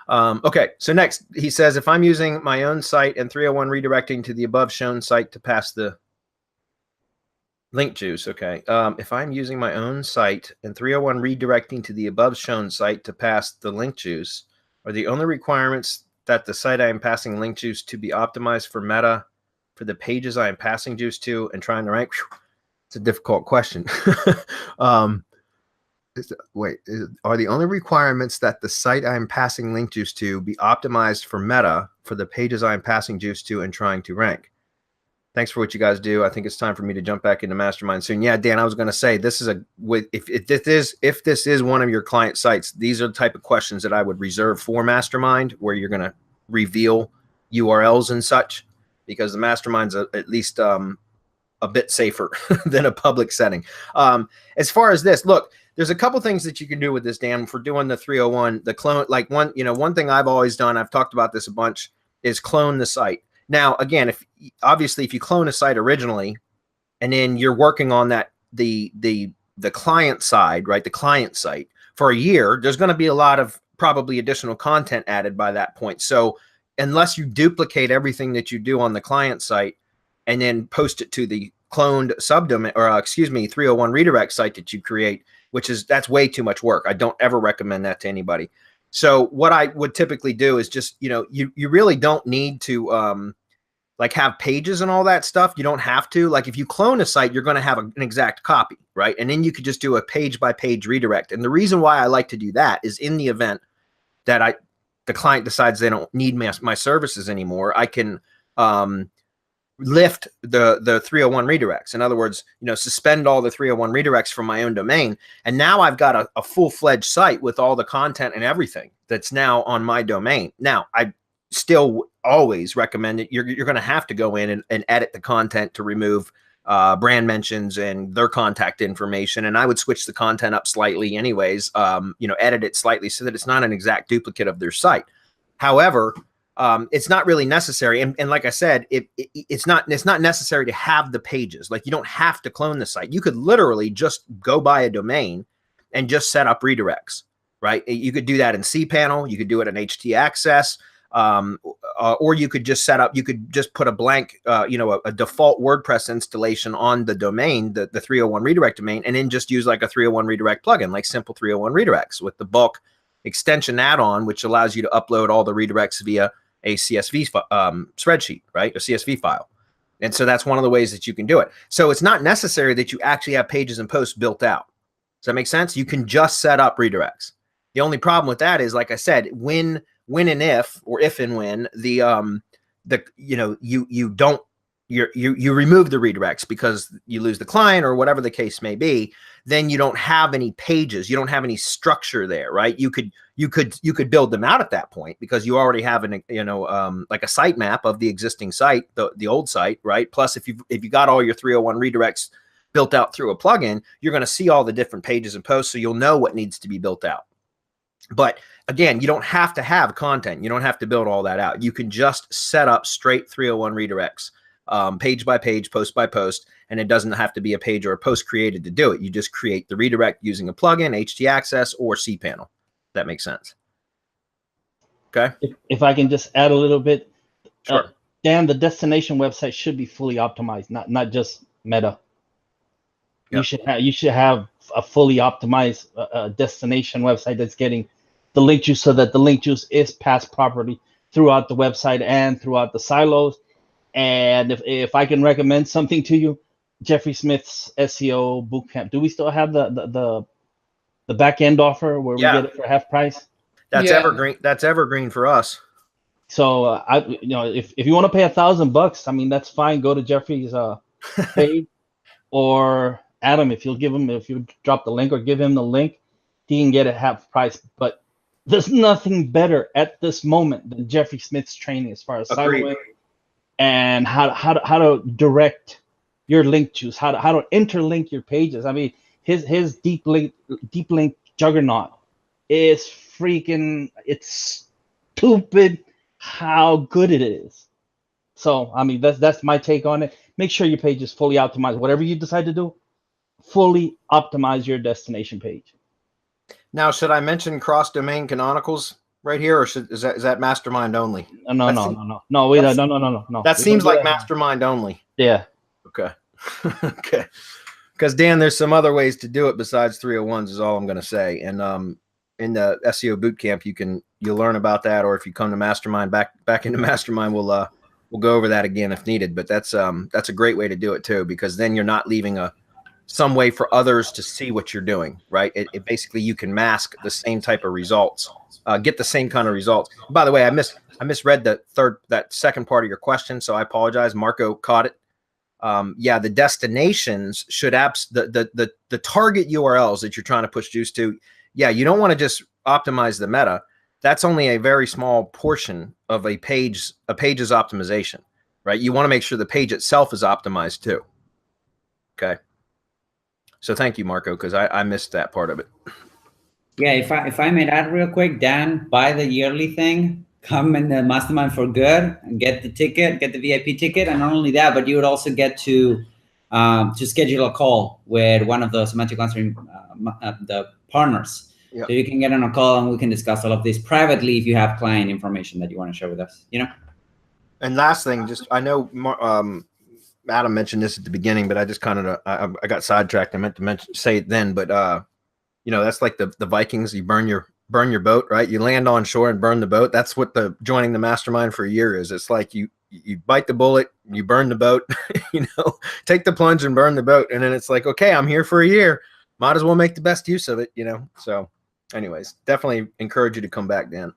Okay, so next he says, if I'm using my own site and 301 redirecting to the above shown site to pass the link juice, okay. If I'm using my own site and 301 redirecting to the above shown site to pass the link juice, are the only requirements that the site I am passing link juice to be optimized for meta for the pages I am passing juice to and trying to rank? It's a difficult question. Are the only requirements that the site I'm passing link juice to be optimized for meta for the pages I'm passing juice to and trying to rank? Thanks for what you guys do. I think it's time for me to jump back into Mastermind soon. Yeah, Dan, I was going to say this is if this is one of your client sites, these are the type of questions that I would reserve for Mastermind, where you're going to reveal URLs and such, because the Mastermind's at least a bit safer than a public setting. As far as this, look, there's a couple things that you can do with this, Dan, for doing the 301, the clone. Like one thing I've always done, I've talked about this a bunch, is clone the site. Now, again, if you clone a site originally, and then you're working on that the client side, right, the client site for a year, there's going to be a lot of probably additional content added by that point. So unless you duplicate everything that you do on the client site and then post it to the cloned subdomain, or 301 redirect site that you create, that's way too much work. I don't ever recommend that to anybody. So what I would typically do is just, you really don't need to like have pages and all that stuff. You don't have to. Like if you clone a site, you're going to have an exact copy, right? And then you could just do a page by page redirect. And the reason why I like to do that is in the event that the client decides they don't need my services anymore, I can lift the 301 redirects. In other words, suspend all the 301 redirects from my own domain. And now I've got a full-fledged site with all the content and everything that's now on my domain. Now, I still always recommend it. You're going to have to go in and edit the content to remove brand mentions and their contact information. And I would switch the content up slightly anyways, edit it slightly so that it's not an exact duplicate of their site. However, it's not really necessary. And like I said, it's not necessary to have the pages. Like you don't have to clone the site. You could literally just go buy a domain and just set up redirects, right? You could do that in cPanel. You could do it in htaccess. Or you could just put a blank, a default WordPress installation on the domain, the 301 redirect domain, and then just use like a 301 redirect plugin, like Simple 301 Redirects with the bulk extension add-on, which allows you to upload all the redirects via a CSV spreadsheet, right? A CSV file. And so that's one of the ways that you can do it. So it's not necessary that you actually have pages and posts built out. Does that make sense? You can just set up redirects. The only problem with that is, like I said, when and if, or if and when you remove the redirects because you lose the client or whatever the case may be, then you don't have any pages, you don't have any structure there, right? You could build them out at that point because you already have like a sitemap of the existing site, the old site, right? Plus, if you got all your 301 redirects built out through a plugin, you're going to see all the different pages and posts, so you'll know what needs to be built out. But again, you don't have to have content. You don't have to build all that out. You can just set up straight 301 redirects, page by page, post by post, and it doesn't have to be a page or a post created to do it. You just create the redirect using a plugin, htaccess, or cPanel. That makes sense. Okay. If I can just add a little bit, sure. Dan, the destination website should be fully optimized, not just meta. Yep. You should have a fully optimized destination website that's getting the link juice so that the link juice is passed properly throughout the website and throughout the silos. And if I can recommend something to you, Jeffrey Smith's SEO bootcamp. Do we still have the back end offer where we get it for half price? That's evergreen. That's evergreen for us. So if you want to pay $1,000, I mean that's fine. Go to Jeffrey's page, or Adam, if you drop the link or give him the link, he can get it half price. But there's nothing better at this moment than Jeffrey Smith's training as far as siloing and how to direct your link juice, how to interlink your pages. I mean, his deep link juggernaut is freaking, it's stupid how good it is. So I mean, that's my take on it. Make sure your page is fully optimized. Whatever you decide to do, fully optimize your destination page. Now, should I mention cross-domain canonicals right here, or is that Mastermind only? No, That's no, the, no, no, no. Wait, no. that We don't seems do like that. Mastermind only. Yeah. Okay. Okay. Because Dan, there's some other ways to do it besides 301s is all I'm going to say. And in the SEO bootcamp, you'll learn about that. Or if you come to Mastermind, back into Mastermind, we'll go over that again if needed. But that's a great way to do it too, because then you're not leaving some way for others to see what you're doing, right? It basically, you can mask the same type of results, get the same kind of results. By the way, I misread that second part of your question, so I apologize. Marco caught it. Yeah, the destinations should the target URLs that you're trying to push juice to. Yeah, you don't want to just optimize the meta. That's only a very small portion of a page's optimization, right? You want to make sure the page itself is optimized too. Okay. So thank you, Marco, because I missed that part of it. Yeah, if I may add real quick, Dan, buy the yearly thing, come in the Mastermind for good, and get the ticket, get the VIP ticket, and not only that, but you would also get to schedule a call with one of the Semantic Answering the partners. Yep. So you can get on a call and we can discuss all of this privately if you have client information that you want to share with us. You know. And last thing, just I know Adam mentioned this at the beginning, but I just kind of I got sidetracked. I meant to say it then, but that's like the Vikings. You burn your boat, right? You land on shore and burn the boat. That's what the joining the Mastermind for a year is. It's like you bite the bullet, you burn the boat, take the plunge and burn the boat, and then it's like, okay, I'm here for a year. Might as well make the best use of it, So, anyways, definitely encourage you to come back, Dan.